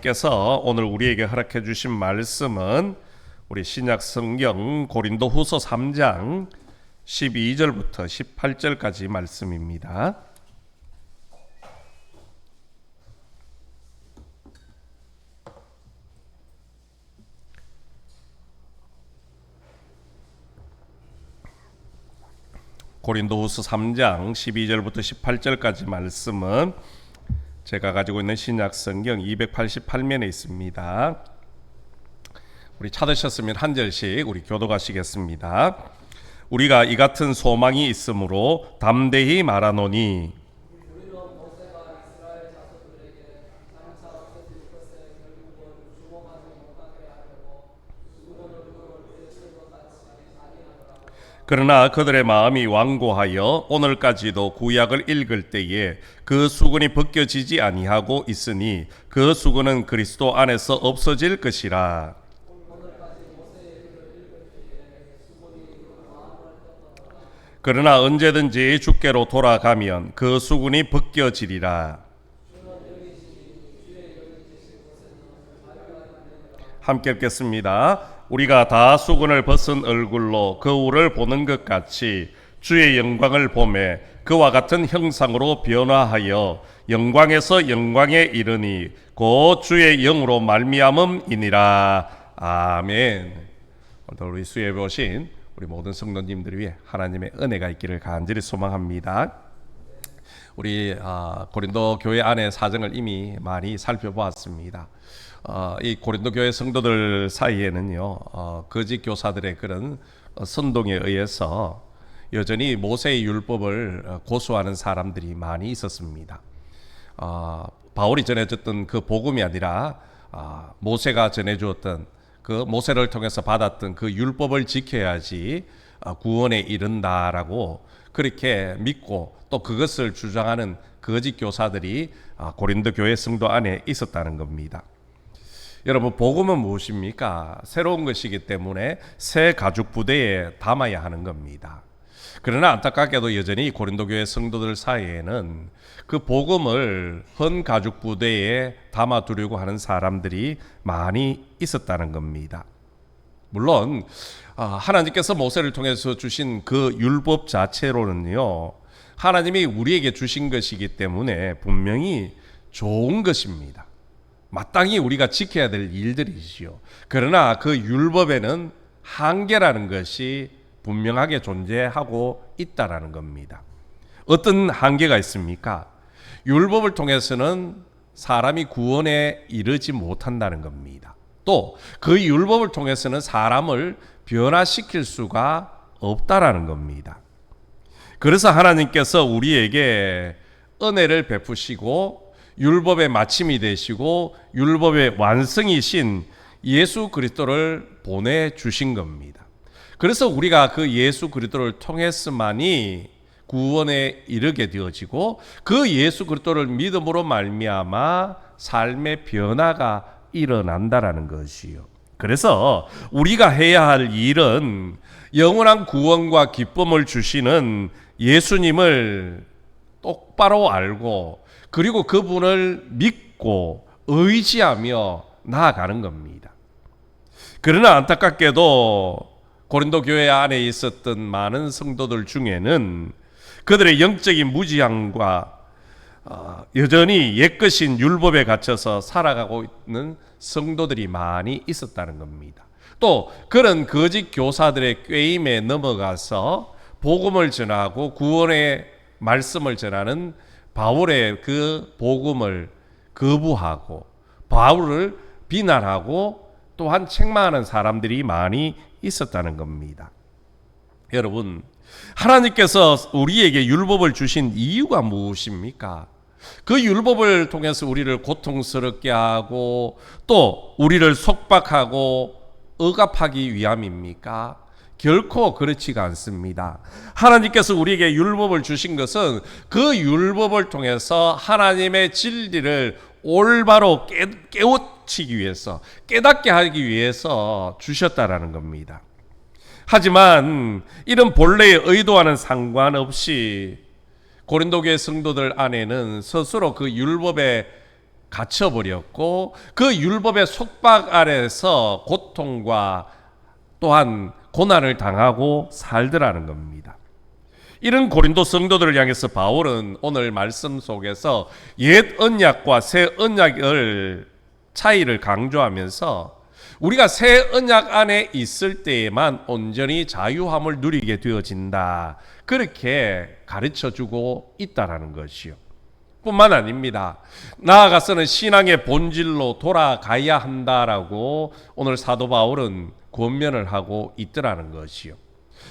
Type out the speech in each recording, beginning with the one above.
하나님께서 오늘 우리에게 허락해 주신 말씀은 우리 신약 성경 고린도후서 3장 12절부터 18절까지 말씀입니다. 고린도후서 3장 12절부터 18절까지 말씀은 제가 가지고 있는 신약 성경 288면에 있습니다. 우리 찾으셨으면 한 절씩 우리 교독하시겠습니다. 우리가 이 같은 소망이 있으므로 담대히 말하노니 그러나 그들의 마음이 완고하여 오늘까지도 구약을 읽을 때에 그 수건이 벗겨지지 아니하고 있으니 그 수건은 그리스도 안에서 없어질 것이라. 그러나 언제든지 주께로 돌아가면 그 수건이 벗겨지리라. 함께 읽겠습니다. 우리가 다 수건을 벗은 얼굴로 거울을 보는 것 같이 주의 영광을 보매 그와 같은 형상으로 변화하여 영광에서 영광에 이르니 곧 주의 영으로 말미암음이니라. 아멘. 오늘 우리 수요일에 오신 우리 모든 성도님들 위해 하나님의 은혜가 있기를 간절히 소망합니다. 우리 고린도 교회 안의 사정을 이미 많이 살펴보았습니다. 이 고린도 교회 성도들 사이에는요, 거짓 교사들의 그런 선동에 의해서 여전히 모세의 율법을 고수하는 사람들이 많이 있었습니다. 바울이 전해줬던 그 복음이 아니라 모세가 전해주었던 그 모세를 통해서 받았던 그 율법을 지켜야지 구원에 이른다라고 그렇게 믿고 또 그것을 주장하는 거짓 교사들이 고린도 교회 성도 안에 있었다는 겁니다. 여러분, 복음은 무엇입니까? 새로운 것이기 때문에 새 가죽 부대에 담아야 하는 겁니다. 그러나 안타깝게도 여전히 고린도 교회 성도들 사이에는 그 복음을 헌 가죽 부대에 담아두려고 하는 사람들이 많이 있었다는 겁니다. 물론 하나님께서 모세를 통해서 주신 그 율법 자체로는요, 하나님이 우리에게 주신 것이기 때문에 분명히 좋은 것입니다. 마땅히 우리가 지켜야 될 일들이지요. 그러나 그 율법에는 한계라는 것이 분명하게 존재하고 있다라는 겁니다. 어떤 한계가 있습니까? 율법을 통해서는 사람이 구원에 이르지 못한다는 겁니다. 또 그 율법을 통해서는 사람을 변화시킬 수가 없다라는 겁니다. 그래서 하나님께서 우리에게 은혜를 베푸시고 율법의 마침이 되시고 율법의 완성이신 예수 그리스도를 보내주신 겁니다. 그래서 우리가 그 예수 그리스도를 통해서만이 구원에 이르게 되어지고 그 예수 그리스도를 믿음으로 말미암아 삶의 변화가 일어난다라는 것이요. 그래서 우리가 해야 할 일은 영원한 구원과 기쁨을 주시는 예수님을 똑바로 알고 그리고 그분을 믿고 의지하며 나아가는 겁니다. 그러나 안타깝게도 고린도 교회 안에 있었던 많은 성도들 중에는 그들의 영적인 무지함과 여전히 옛것인 율법에 갇혀서 살아가고 있는 성도들이 많이 있었다는 겁니다. 또 그런 거짓 교사들의 꾀임에 넘어가서 복음을 전하고 구원의 말씀을 전하는 바울의 그 복음을 거부하고 바울을 비난하고 또한 책망하는 사람들이 많이 있었다는 겁니다. 여러분, 하나님께서 우리에게 율법을 주신 이유가 무엇입니까? 그 율법을 통해서 우리를 고통스럽게 하고 또 우리를 속박하고 억압하기 위함입니까? 결코 그렇지가 않습니다. 하나님께서 우리에게 율법을 주신 것은 그 율법을 통해서 하나님의 진리를 올바로 깨우치기 위해서, 깨닫게 하기 위해서 주셨다라는 겁니다. 하지만 이런 본래의 의도와는 상관없이 고린도 교회 성도들 안에는 스스로 그 율법에 갇혀버렸고 그 율법의 속박 아래서 고통과 또한 고난을 당하고 살더라는 겁니다. 이런 고린도 성도들을 향해서 바울은 오늘 말씀 속에서 옛 언약과 새 언약을 차이를 강조하면서 우리가 새 언약 안에 있을 때에만 온전히 자유함을 누리게 되어진다, 그렇게 가르쳐주고 있다라는 것이요. 뿐만 아닙니다. 나아가서는 신앙의 본질로 돌아가야 한다라고 오늘 사도 바울은 권면을 하고 있더라는 것이요.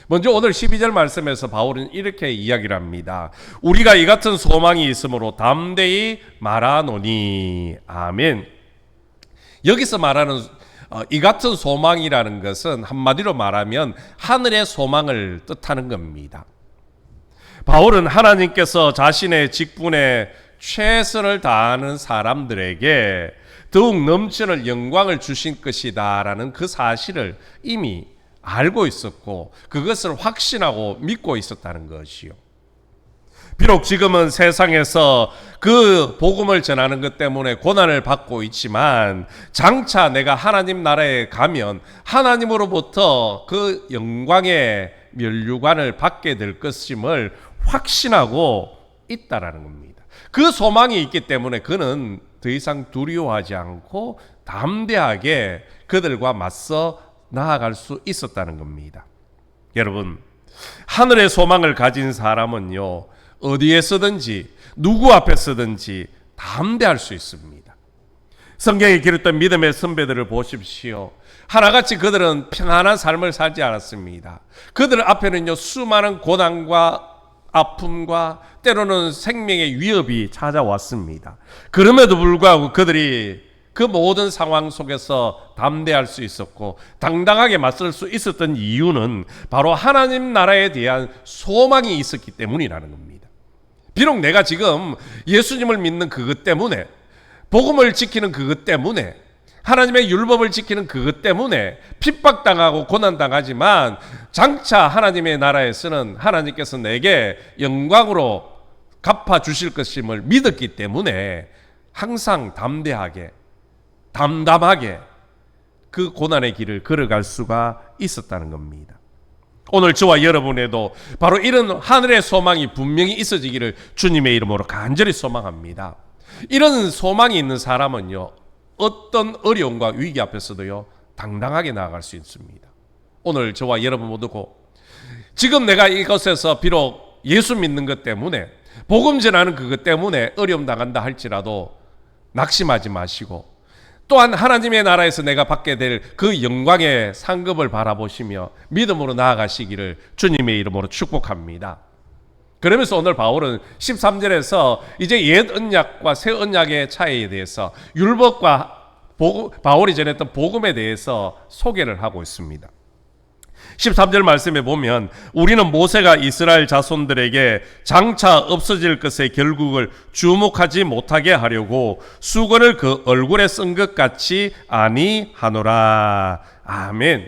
먼저 오늘 12절 말씀에서 바울은 이렇게 이야기를 합니다. 우리가 이 같은 소망이 있으므로 담대히 말하노니. 아멘. 여기서 말하는 이 같은 소망이라는 것은 한마디로 말하면 하늘의 소망을 뜻하는 겁니다. 바울은 하나님께서 자신의 직분에 최선을 다하는 사람들에게 더욱 넘치는 영광을 주신 것이다라는 그 사실을 이미 알고 있었고 그것을 확신하고 믿고 있었다는 것이요. 비록 지금은 세상에서 그 복음을 전하는 것 때문에 고난을 받고 있지만 장차 내가 하나님 나라에 가면 하나님으로부터 그 영광의 면류관을 받게 될 것임을 확신하고 있다라는 겁니다. 그 소망이 있기 때문에 그는 더 이상 두려워하지 않고 담대하게 그들과 맞서 나아갈 수 있었다는 겁니다. 여러분, 하늘의 소망을 가진 사람은요, 어디에서든지 누구 앞에서든지 담대할 수 있습니다. 성경에 기록된 믿음의 선배들을 보십시오. 하나같이 그들은 평안한 삶을 살지 않았습니다. 그들 앞에는요, 수많은 고난과 아픔과 때로는 생명의 위협이 찾아왔습니다. 그럼에도 불구하고 그들이 그 모든 상황 속에서 담대할 수 있었고 당당하게 맞설 수 있었던 이유는 바로 하나님 나라에 대한 소망이 있었기 때문이라는 겁니다. 비록 내가 지금 예수님을 믿는 그것 때문에, 복음을 지키는 그것 때문에, 하나님의 율법을 지키는 그것 때문에 핍박당하고 고난당하지만 장차 하나님의 나라에서는 하나님께서 내게 영광으로 갚아주실 것임을 믿었기 때문에 항상 담대하게, 담담하게 그 고난의 길을 걸어갈 수가 있었다는 겁니다. 오늘 저와 여러분에도 바로 이런 하늘의 소망이 분명히 있어지기를 주님의 이름으로 간절히 소망합니다. 이런 소망이 있는 사람은요, 어떤 어려움과 위기 앞에서도요, 당당하게 나아갈 수 있습니다. 오늘 저와 여러분 모두고 지금 내가 이것에서 비록 예수 믿는 것 때문에, 복음 전하는 그것 때문에 어려움 당한다 할지라도 낙심하지 마시고 또한 하나님의 나라에서 내가 받게 될 그 영광의 상급을 바라보시며 믿음으로 나아가시기를 주님의 이름으로 축복합니다. 그러면서 오늘 바울은 13절에서 이제 옛 언약과 새 언약의 차이에 대해서 율법과 바울이 전했던 복음에 대해서 소개를 하고 있습니다. 13절 말씀에 보면 우리는 모세가 이스라엘 자손들에게 장차 없어질 것의 결국을 주목하지 못하게 하려고 수건을 그 얼굴에 쓴 것 같이 아니하노라. 아멘.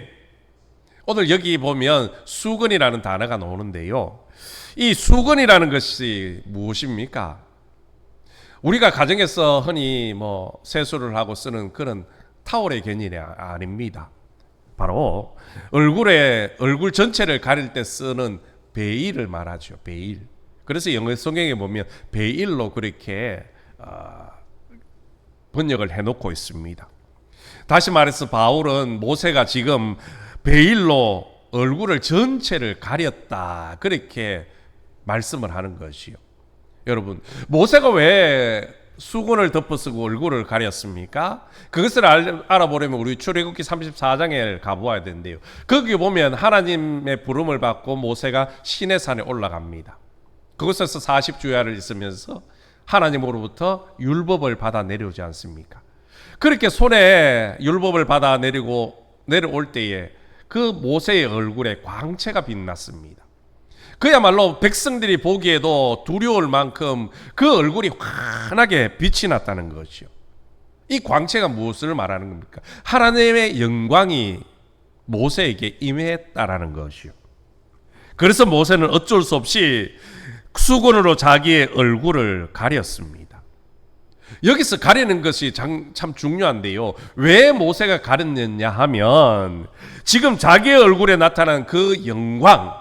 오늘 여기 보면 수건이라는 단어가 나오는데요, 이 수건이라는 것이 무엇입니까? 우리가 가정에서 흔히 세수를 하고 쓰는 그런 타월의 개념이 아닙니다. 바로 얼굴 전체를 가릴 때 쓰는 베일을 말하죠. 베일. 그래서 영어 성경에 보면 베일로 그렇게 번역을 해놓고 있습니다. 다시 말해서 바울은 모세가 지금 베일로 얼굴을 전체를 가렸다, 그렇게 말씀을 하는 것이요. 여러분, 모세가 왜 수건을 덮어쓰고 얼굴을 가렸습니까? 그것을 알아보려면 우리 출애굽기 34장에 가보아야 되는데요, 거기 보면 하나님의 부름을 받고 모세가 시내산에 올라갑니다. 그곳에서 40주야를 있으면서 하나님으로부터 율법을 받아 내려오지 않습니까? 그렇게 손에 율법을 받아 내려올 때에 그 모세의 얼굴에 광채가 빛났습니다. 그야말로 백성들이 보기에도 두려울 만큼 그 얼굴이 환하게 빛이 났다는 것이요. 이 광채가 무엇을 말하는 겁니까? 하나님의 영광이 모세에게 임했다라는 것이요. 그래서 모세는 어쩔 수 없이 수건으로 자기의 얼굴을 가렸습니다. 여기서 가리는 것이 참 중요한데요. 왜 모세가 가렸느냐 하면 지금 자기의 얼굴에 나타난 그 영광,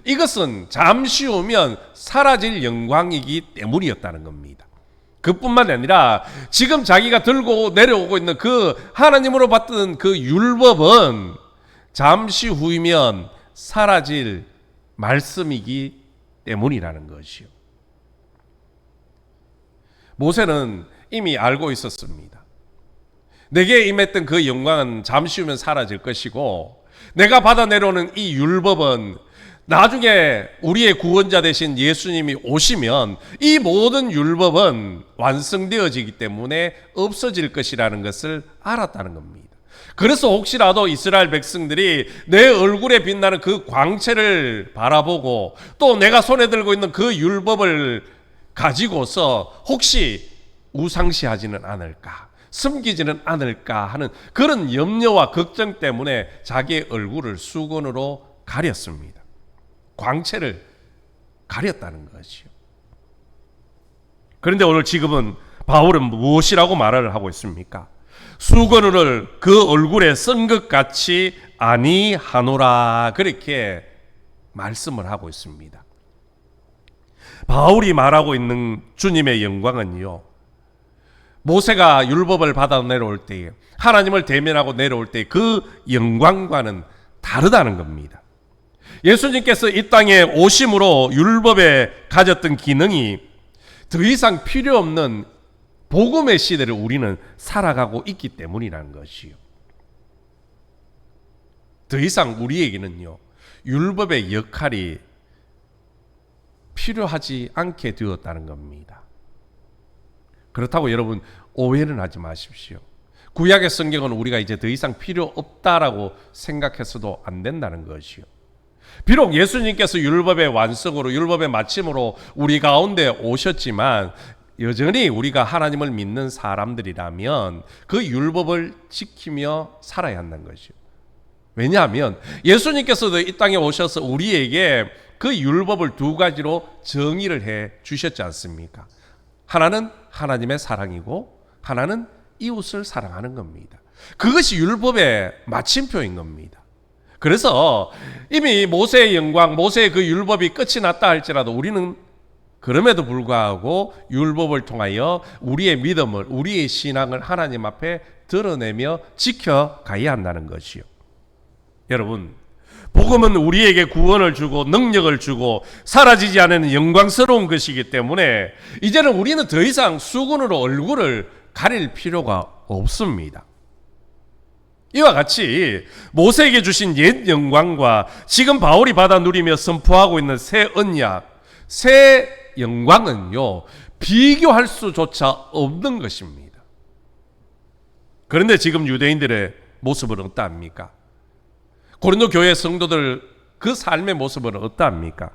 이것은 잠시 후면 사라질 영광이기 때문이었다는 겁니다. 그뿐만 아니라 지금 자기가 들고 내려오고 있는 그 하나님으로 받던 그 율법은 잠시 후이면 사라질 말씀이기 때문이라는 것이요. 모세는 이미 알고 있었습니다. 내게 임했던 그 영광은 잠시 후면 사라질 것이고, 내가 받아 내려오는 이 율법은 나중에 우리의 구원자 되신 예수님이 오시면 이 모든 율법은 완성되어지기 때문에 없어질 것이라는 것을 알았다는 겁니다. 그래서 혹시라도 이스라엘 백성들이 내 얼굴에 빛나는 그 광채를 바라보고 또 내가 손에 들고 있는 그 율법을 가지고서 혹시 우상시하지는 않을까, 숨기지는 않을까 하는 그런 염려와 걱정 때문에 자기의 얼굴을 수건으로 가렸습니다. 광채를 가렸다는 것이요. 그런데 오늘 지금은 바울은 무엇이라고 말을 하고 있습니까? 수건을 그 얼굴에 쓴 것 같이 아니하노라, 그렇게 말씀을 하고 있습니다. 바울이 말하고 있는 주님의 영광은요, 모세가 율법을 받아 내려올 때에, 하나님을 대면하고 내려올 때 그 영광과는 다르다는 겁니다. 예수님께서 이 땅에 오심으로 율법에 가졌던 기능이 더 이상 필요 없는 복음의 시대를 우리는 살아가고 있기 때문이라는 것이요. 더 이상 우리에게는요, 율법의 역할이 필요하지 않게 되었다는 겁니다. 그렇다고 여러분 오해는 하지 마십시오. 구약의 성경은 우리가 이제 더 이상 필요 없다라고 생각해서도 안 된다는 것이요. 비록 예수님께서 율법의 완성으로, 율법의 마침으로 우리 가운데 오셨지만 여전히 우리가 하나님을 믿는 사람들이라면 그 율법을 지키며 살아야 한다는 것이요. 왜냐하면 예수님께서도 이 땅에 오셔서 우리에게 그 율법을 두 가지로 정의를 해 주셨지 않습니까? 하나는 하나님의 사랑이고 하나는 이웃을 사랑하는 겁니다. 그것이 율법의 마침표인 겁니다. 그래서 이미 모세의 영광, 모세의 그 율법이 끝이 났다 할지라도 우리는 그럼에도 불구하고 율법을 통하여 우리의 믿음을, 우리의 신앙을 하나님 앞에 드러내며 지켜가야 한다는 것이요. 여러분, 복음은 우리에게 구원을 주고 능력을 주고 사라지지 않는 영광스러운 것이기 때문에 이제는 우리는 더 이상 수건으로 얼굴을 가릴 필요가 없습니다. 이와 같이 모세에게 주신 옛 영광과 지금 바울이 받아 누리며 선포하고 있는 새 언약, 새 영광은요, 비교할 수조차 없는 것입니다. 그런데 지금 유대인들의 모습은 어떠합니까? 고린도 교회 성도들 그 삶의 모습은 어떠합니까?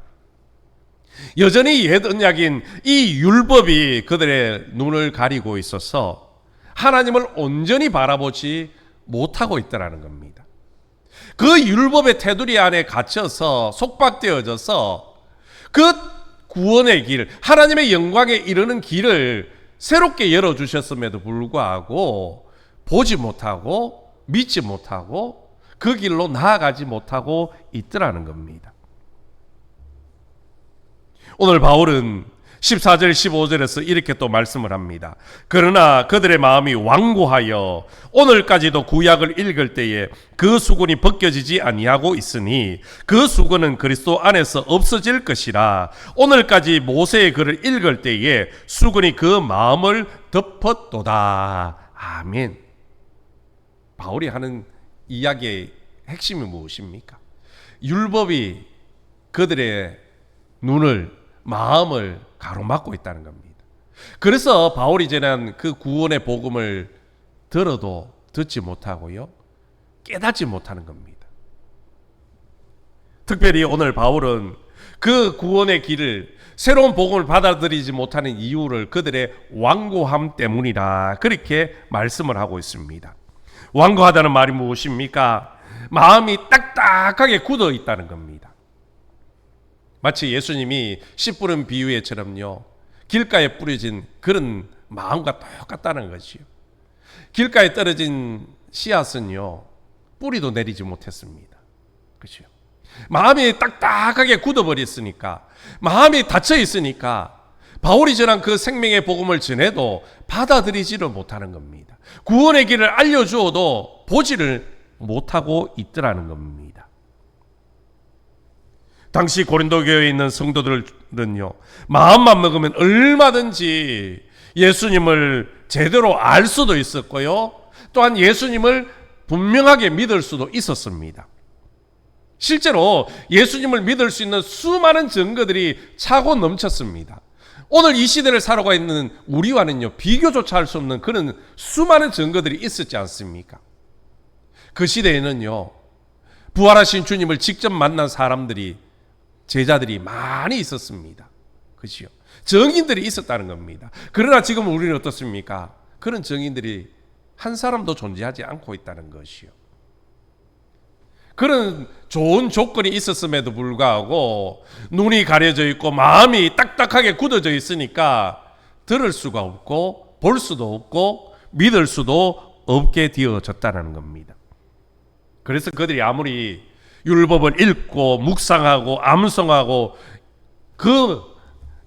여전히 옛 언약인 이 율법이 그들의 눈을 가리고 있어서 하나님을 온전히 바라보지 못하고 있다는 겁니다. 그 율법의 테두리 안에 갇혀서 속박되어져서 그 구원의 길, 하나님의 영광에 이르는 길을 새롭게 열어주셨음에도 불구하고 보지 못하고 믿지 못하고 그 길로 나아가지 못하고 있더라는 겁니다. 오늘 바울은 14절 15절에서 이렇게 또 말씀을 합니다. 그러나 그들의 마음이 완고하여 오늘까지도 구약을 읽을 때에 그 수건이 벗겨지지 아니하고 있으니 그 수건은 그리스도 안에서 없어질 것이라. 오늘까지 모세의 글을 읽을 때에 수건이 그 마음을 덮었도다. 아멘. 바울이 하는 이야기의 핵심이 무엇입니까? 율법이 그들의 눈을, 마음을 가로막고 있다는 겁니다. 그래서 바울이 전한 그 구원의 복음을 들어도 듣지 못하고요, 깨닫지 못하는 겁니다. 특별히 오늘 바울은 그 구원의 길을, 새로운 복음을 받아들이지 못하는 이유를 그들의 완고함 때문이라, 그렇게 말씀을 하고 있습니다. 완고하다는 말이 무엇입니까? 마음이 딱딱하게 굳어 있다는 겁니다. 마치 예수님이 씨 뿌른 비유에처럼요, 길가에 뿌려진 그런 마음과 똑같다는 것이요. 길가에 떨어진 씨앗은요, 뿌리도 내리지 못했습니다. 그렇죠? 마음이 딱딱하게 굳어버렸으니까, 마음이 닫혀 있으니까 바울이 전한 그 생명의 복음을 전해도 받아들이지를 못하는 겁니다. 구원의 길을 알려주어도 보지를 못하고 있더라는 겁니다. 당시 고린도 교회에 있는 성도들은요, 마음만 먹으면 얼마든지 예수님을 제대로 알 수도 있었고요, 또한 예수님을 분명하게 믿을 수도 있었습니다. 실제로 예수님을 믿을 수 있는 수많은 증거들이 차고 넘쳤습니다. 오늘 이 시대를 살아가 있는 우리와는요, 비교조차 할 수 없는 그런 수많은 증거들이 있었지 않습니까? 그 시대에는요, 부활하신 주님을 직접 만난 사람들이, 제자들이 많이 있었습니다. 그렇죠? 증인들이 있었다는 겁니다. 그러나 지금 우리는 어떻습니까? 그런 증인들이 한 사람도 존재하지 않고 있다는 것이요. 그런 좋은 조건이 있었음에도 불구하고 눈이 가려져 있고 마음이 딱딱하게 굳어져 있으니까 들을 수가 없고 볼 수도 없고 믿을 수도 없게 되어졌다는 겁니다. 그래서 그들이 아무리 율법을 읽고 묵상하고 암송하고 그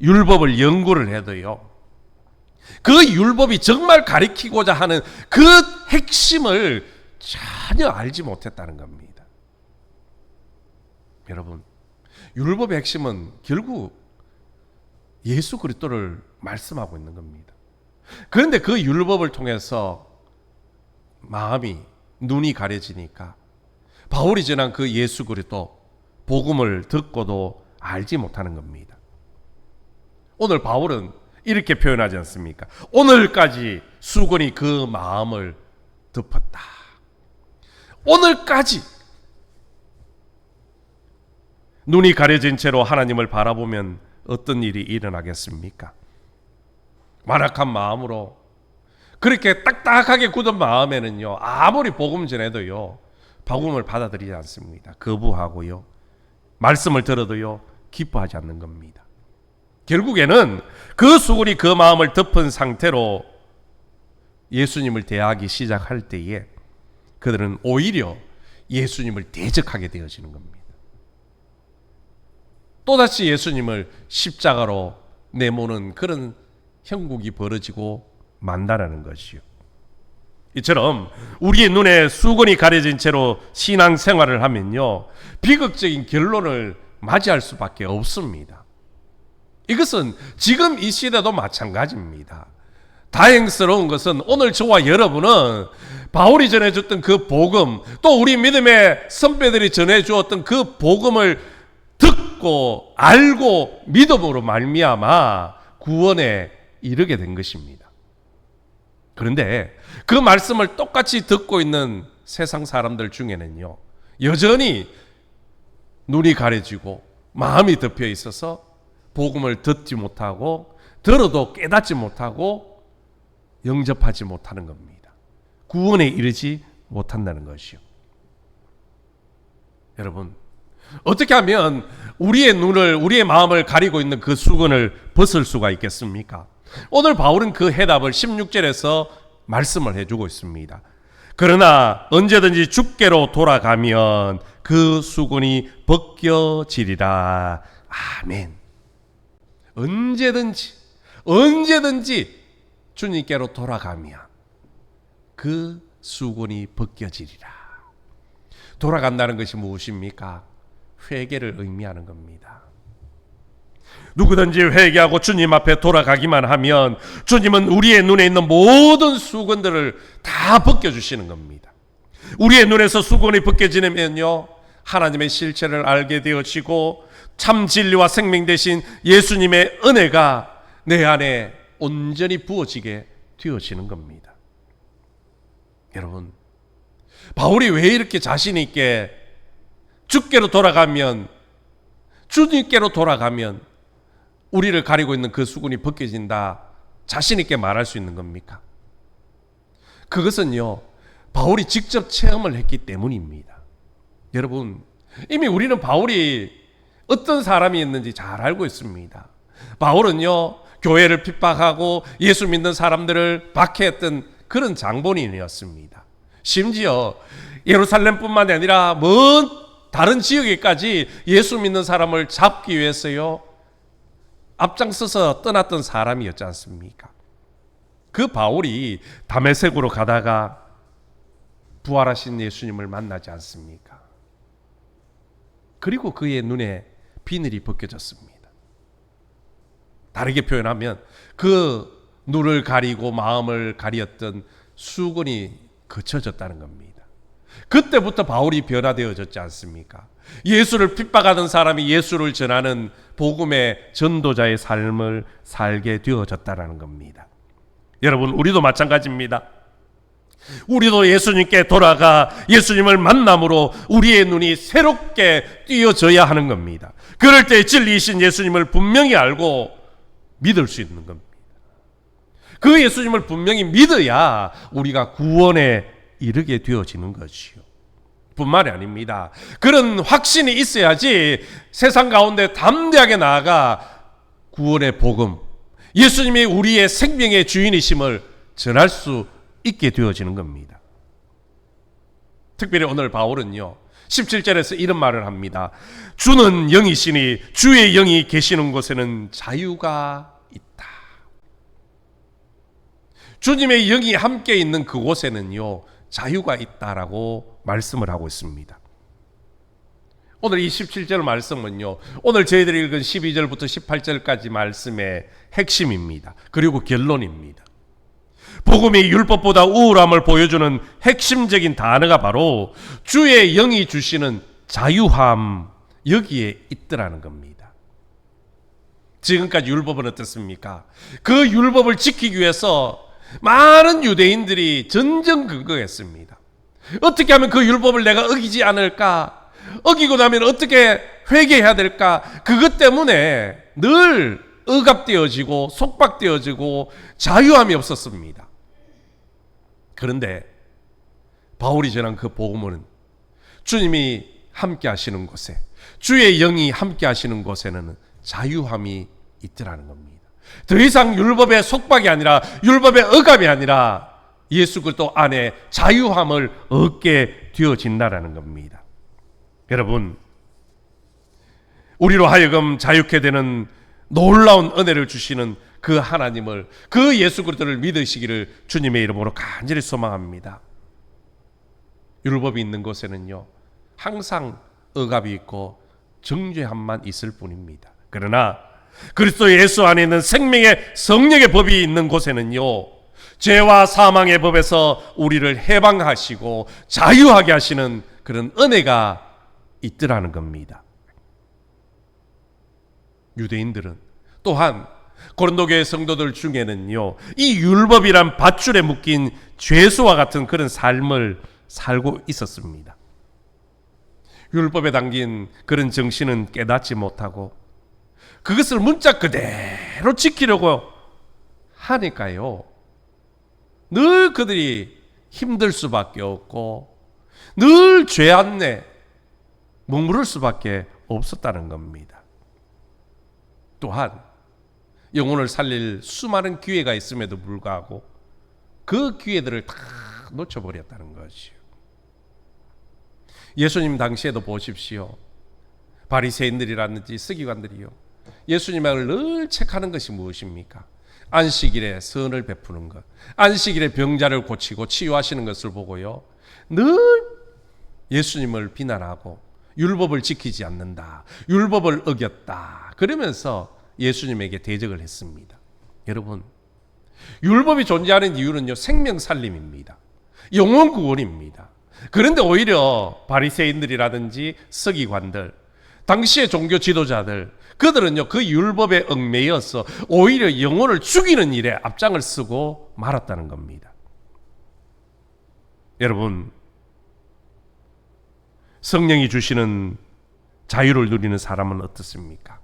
율법을 연구를 해도요, 그 율법이 정말 가리키고자 하는 그 핵심을 전혀 알지 못했다는 겁니다. 여러분, 율법의 핵심은 결국 예수 그리스도를 말씀하고 있는 겁니다. 그런데 그 율법을 통해서 마음이, 눈이 가려지니까 바울이 전한 그 예수 그리스도 복음을 듣고도 알지 못하는 겁니다. 오늘 바울은 이렇게 표현하지 않습니까? 오늘까지 수건이 그 마음을 덮었다. 오늘까지 눈이 가려진 채로 하나님을 바라보면 어떤 일이 일어나겠습니까? 완악한 마음으로, 그렇게 딱딱하게 굳은 마음에는요, 아무리 복음 전해도요, 복음을 받아들이지 않습니다. 거부하고요, 말씀을 들어도요, 기뻐하지 않는 겁니다. 결국에는 그 수군이 그 마음을 덮은 상태로 예수님을 대하기 시작할 때에 그들은 오히려 예수님을 대적하게 되어지는 겁니다. 또다시 예수님을 십자가로 내모는 그런 형국이 벌어지고 만다라는 것이요. 이처럼 우리의 눈에 수건이 가려진 채로 신앙생활을 하면요, 비극적인 결론을 맞이할 수밖에 없습니다. 이것은 지금 이 시대도 마찬가지입니다. 다행스러운 것은 오늘 저와 여러분은 바울이 전해줬던 그 복음, 또 우리 믿음의 선배들이 전해주었던 그 복음을 듣고 알고 믿음으로 말미암아 구원에 이르게 된 것입니다. 그런데 그 말씀을 똑같이 듣고 있는 세상 사람들 중에는요, 여전히 눈이 가려지고 마음이 덮여 있어서 복음을 듣지 못하고 들어도 깨닫지 못하고 영접하지 못하는 겁니다. 구원에 이르지 못한다는 것이요. 여러분, 어떻게 하면 우리의 눈을, 우리의 마음을 가리고 있는 그 수건을 벗을 수가 있겠습니까? 오늘 바울은 그 해답을 16절에서 말씀을 해주고 있습니다. 그러나 언제든지 주께로 돌아가면 그 수건이 벗겨지리라. 아멘. 언제든지 주님께로 돌아가면 그 수건이 벗겨지리라. 돌아간다는 것이 무엇입니까? 회개를 의미하는 겁니다. 누구든지 회개하고 주님 앞에 돌아가기만 하면 주님은 우리의 눈에 있는 모든 수건들을 다 벗겨주시는 겁니다. 우리의 눈에서 수건이 벗겨지면요, 하나님의 실체를 알게 되어지고 참 진리와 생명 되신 예수님의 은혜가 내 안에 온전히 부어지게 되어지는 겁니다. 여러분, 바울이 왜 이렇게 자신 있게 주께로 돌아가면, 주님께로 돌아가면 우리를 가리고 있는 그 수군이 벗겨진다, 자신 있게 말할 수 있는 겁니까? 그것은요, 바울이 직접 체험을 했기 때문입니다. 여러분, 이미 우리는 바울이 어떤 사람이었는지 잘 알고 있습니다. 바울은요, 교회를 핍박하고 예수 믿는 사람들을 박해했던 그런 장본인이었습니다. 심지어 예루살렘뿐만 아니라 먼 다른 지역에까지 예수 믿는 사람을 잡기 위해서요 앞장서서 떠났던 사람이었지 않습니까? 그 바울이 다메섹으로 가다가 부활하신 예수님을 만나지 않습니까? 그리고 그의 눈에 비늘이 벗겨졌습니다. 다르게 표현하면 그 눈을 가리고 마음을 가리었던 수건이 거쳐졌다는 겁니다. 그때부터 바울이 변화되어졌지 않습니까? 예수를 핍박하던 사람이 예수를 전하는 복음의 전도자의 삶을 살게 되어졌다는 겁니다. 여러분, 우리도 마찬가지입니다. 우리도 예수님께 돌아가 예수님을 만남으로 우리의 눈이 새롭게 띄어져야 하는 겁니다. 그럴 때 진리이신 예수님을 분명히 알고 믿을 수 있는 겁니다. 그 예수님을 분명히 믿어야 우리가 구원에 이르게 되어지는 것이요. 뿐만이 아닙니다. 그런 확신이 있어야지 세상 가운데 담대하게 나아가 구원의 복음, 예수님이 우리의 생명의 주인이심을 전할 수 있게 되어지는 겁니다. 특별히 오늘 바울은요 17절에서 이런 말을 합니다. 주는 영이시니 주의 영이 계시는 곳에는 자유가 있다. 주님의 영이 함께 있는 그곳에는요 자유가 있다라고 말씀을 하고 있습니다. 오늘 이 17절 말씀은요 오늘 저희들이 읽은 12절부터 18절까지 말씀의 핵심입니다. 그리고 결론입니다. 복음이 율법보다 우월함을 보여주는 핵심적인 단어가 바로 주의 영이 주시는 자유함, 여기에 있더라는 겁니다. 지금까지 율법은 어떻습니까? 그 율법을 지키기 위해서 많은 유대인들이 전전긍긍했습니다. 어떻게 하면 그 율법을 내가 어기지 않을까? 어기고 나면 어떻게 회개해야 될까? 그것 때문에 늘 억압되어지고 속박되어지고 자유함이 없었습니다. 그런데 바울이 전한 그 복음은 주님이 함께 하시는 곳에, 주의 영이 함께 하시는 곳에는 자유함이 있더라는 겁니다. 더 이상 율법의 속박이 아니라, 율법의 억압이 아니라 예수 그리스도 안에 자유함을 얻게 되어진다라는 겁니다. 여러분, 우리로 하여금 자유케 되는 놀라운 은혜를 주시는 그 하나님을, 그 예수 그리스도를 믿으시기를 주님의 이름으로 간절히 소망합니다. 율법이 있는 곳에는요 항상 억압이 있고 정죄함만 있을 뿐입니다. 그러나 그리스도 예수 안에 있는 생명의 성령의 법이 있는 곳에는요 죄와 사망의 법에서 우리를 해방하시고 자유하게 하시는 그런 은혜가 있더라는 겁니다. 유대인들은 또한 고린도교회 성도들 중에는요 이 율법이란 밧줄에 묶인 죄수와 같은 그런 삶을 살고 있었습니다. 율법에 담긴 그런 정신은 깨닫지 못하고 그것을 문자 그대로 지키려고 하니까요 늘 그들이 힘들 수밖에 없고 늘 죄 안에 머무를 수밖에 없었다는 겁니다. 또한 영혼을 살릴 수많은 기회가 있음에도 불구하고 그 기회들을 다 놓쳐버렸다는 것이요. 예수님 당시에도 보십시오. 바리새인들이라든지 서기관들이요 예수님을 늘 책하는 것이 무엇입니까? 안식일에 선을 베푸는 것, 안식일에 병자를 고치고 치유하시는 것을 보고요 늘 예수님을 비난하고 율법을 지키지 않는다, 율법을 어겼다 그러면서 예수님에게 대적을 했습니다. 여러분, 율법이 존재하는 이유는요 생명 살림입니다. 영혼 구원입니다. 그런데 오히려 바리새인들이라든지 서기관들, 당시의 종교 지도자들, 그들은요 그 율법에 얽매여서 오히려 영혼을 죽이는 일에 앞장을 쓰고 말았다는 겁니다. 여러분, 성령이 주시는 자유를 누리는 사람은 어떻습니까?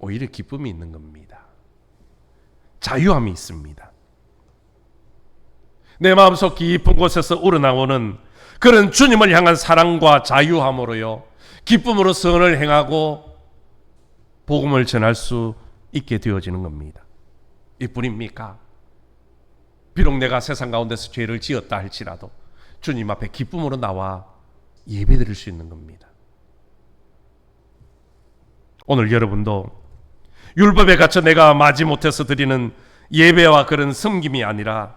오히려 기쁨이 있는 겁니다. 자유함이 있습니다. 내 마음속 깊은 곳에서 우러나오는 그런 주님을 향한 사랑과 자유함으로요 기쁨으로 선을 행하고 복음을 전할 수 있게 되어지는 겁니다. 이뿐입니까? 비록 내가 세상 가운데서 죄를 지었다 할지라도 주님 앞에 기쁨으로 나와 예배드릴 수 있는 겁니다. 오늘 여러분도 율법에 갇혀 내가 마지못해서 드리는 예배와 그런 섬김이 아니라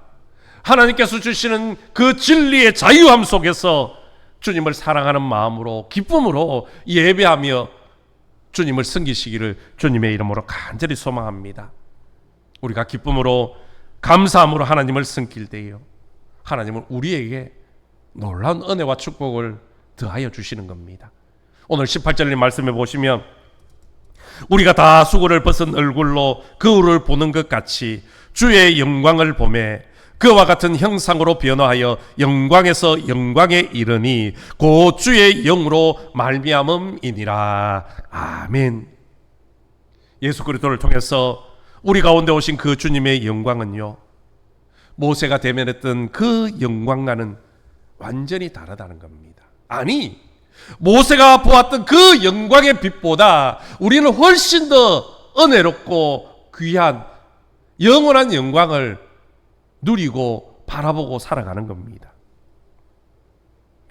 하나님께서 주시는 그 진리의 자유함 속에서 주님을 사랑하는 마음으로 기쁨으로 예배하며 주님을 섬기시기를 주님의 이름으로 간절히 소망합니다. 우리가 기쁨으로 감사함으로 하나님을 섬길 때요, 하나님은 우리에게 놀라운 은혜와 축복을 더하여 주시는 겁니다. 오늘 18절 말씀에 보시면 우리가 다 수고를 벗은 얼굴로 거울을 보는 것 같이 주의 영광을 보매 그와 같은 형상으로 변화하여 영광에서 영광에 이르니 곧 주의 영으로 말미암음이니라. 아멘. 예수 그리스도를 통해서 우리 가운데 오신 그 주님의 영광은요, 모세가 대면했던 그 영광과는 완전히 다르다는 겁니다. 아니, 모세가 보았던 그 영광의 빛보다 우리는 훨씬 더 은혜롭고 귀한 영원한 영광을 누리고 바라보고 살아가는 겁니다.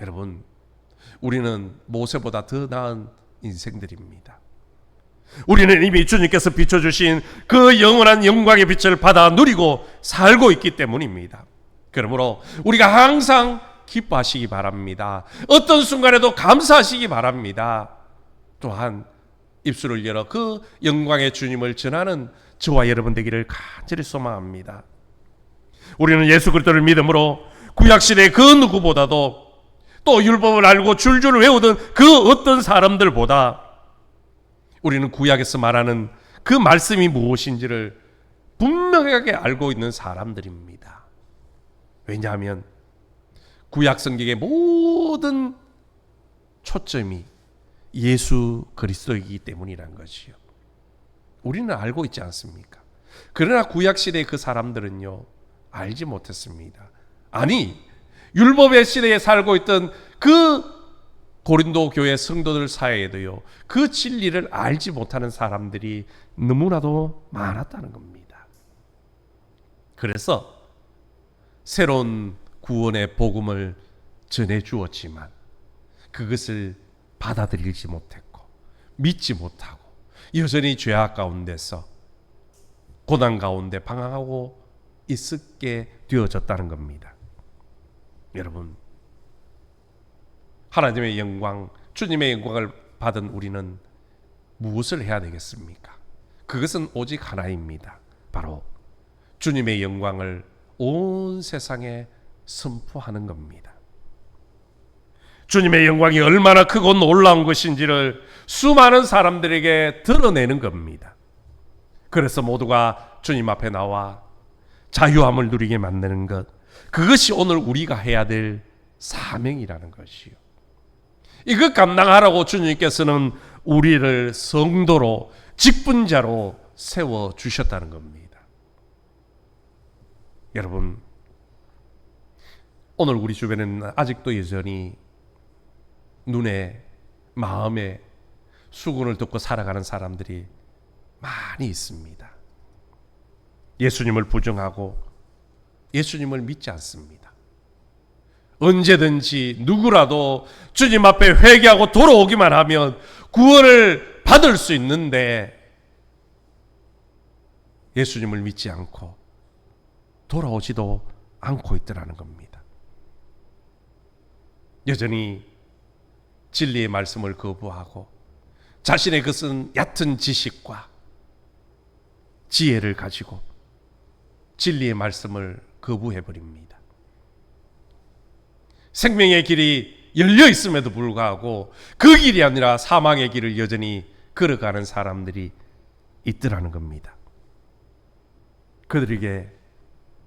여러분, 우리는 모세보다 더 나은 인생들입니다. 우리는 이미 주님께서 비춰주신 그 영원한 영광의 빛을 받아 누리고 살고 있기 때문입니다. 그러므로 우리가 항상 기뻐하시기 바랍니다. 어떤 순간에도 감사하시기 바랍니다. 또한 입술을 열어 그 영광의 주님을 전하는 저와 여러분 되기를 간절히 소망합니다. 우리는 예수 그리스도를 믿음으로 구약시대의 그 누구보다도 또 율법을 알고 줄줄 외우던 그 어떤 사람들보다 우리는 구약에서 말하는 그 말씀이 무엇인지를 분명하게 알고 있는 사람들입니다. 왜냐하면 구약 성경의 모든 초점이 예수 그리스도이기 때문이란 것이요. 우리는 알고 있지 않습니까? 그러나 구약 시대의 그 사람들은요, 알지 못했습니다. 아니, 율법의 시대에 살고 있던 그 고린도 교회 성도들 사이에도요, 그 진리를 알지 못하는 사람들이 너무나도 많았다는 겁니다. 그래서 새로운 구원의 복음을 전해 주었지만 그것을 받아들이지 못했고 믿지 못하고 여전히 죄악 가운데서 고난 가운데 방황하고 있게 되어졌다는 겁니다. 여러분, 하나님의 영광, 주님의 영광을 받은 우리는 무엇을 해야 되겠습니까? 그것은 오직 하나입니다. 바로 주님의 영광을 온 세상에 선포하는 겁니다. 주님의 영광이 얼마나 크고 놀라운 것인지를 수많은 사람들에게 드러내는 겁니다. 그래서 모두가 주님 앞에 나와 자유함을 누리게 만드는 것, 그것이 오늘 우리가 해야 될 사명이라는 것이요. 이것 감당하라고 주님께서는 우리를 성도로, 직분자로 세워주셨다는 겁니다. 여러분, 오늘 우리 주변에는 아직도 여전히 눈에, 마음에 수군을 듣고 살아가는 사람들이 많이 있습니다. 예수님을 부정하고 예수님을 믿지 않습니다. 언제든지 누구라도 주님 앞에 회개하고 돌아오기만 하면 구원을 받을 수 있는데 예수님을 믿지 않고 돌아오지도 않고 있더라는 겁니다. 여전히 진리의 말씀을 거부하고 자신의 것은 얕은 지식과 지혜를 가지고 진리의 말씀을 거부해버립니다. 생명의 길이 열려 있음에도 불구하고 그 길이 아니라 사망의 길을 여전히 걸어가는 사람들이 있더라는 겁니다. 그들에게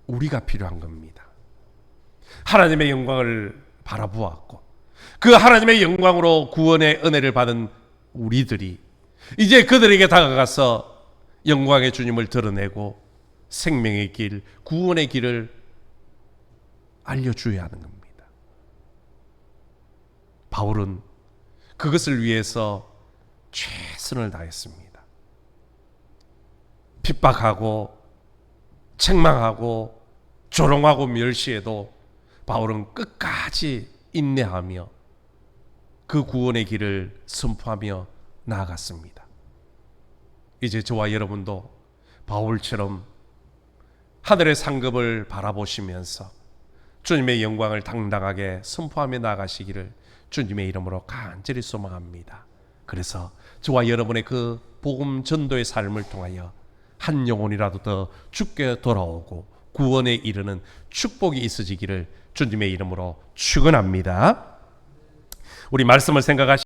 우리가 필요한 겁니다. 하나님의 영광을 바라보았고 그 하나님의 영광으로 구원의 은혜를 받은 우리들이 이제 그들에게 다가가서 영광의 주님을 드러내고 생명의 길, 구원의 길을 알려줘야 하는 겁니다. 바울은 그것을 위해서 최선을 다했습니다. 핍박하고 책망하고 조롱하고 멸시해도 바울은 끝까지 인내하며 그 구원의 길을 선포하며 나아갔습니다. 이제 저와 여러분도 바울처럼 하늘의 상급을 바라보시면서 주님의 영광을 당당하게 선포하며 나아가시기를 주님의 이름으로 간절히 소망합니다. 그래서 저와 여러분의 그 복음 전도의 삶을 통하여 한 영혼이라도 더 주께 돌아오고 구원에 이르는 축복이 있어지기를 주님의 이름으로 축원합니다. 우리 말씀을 생각하시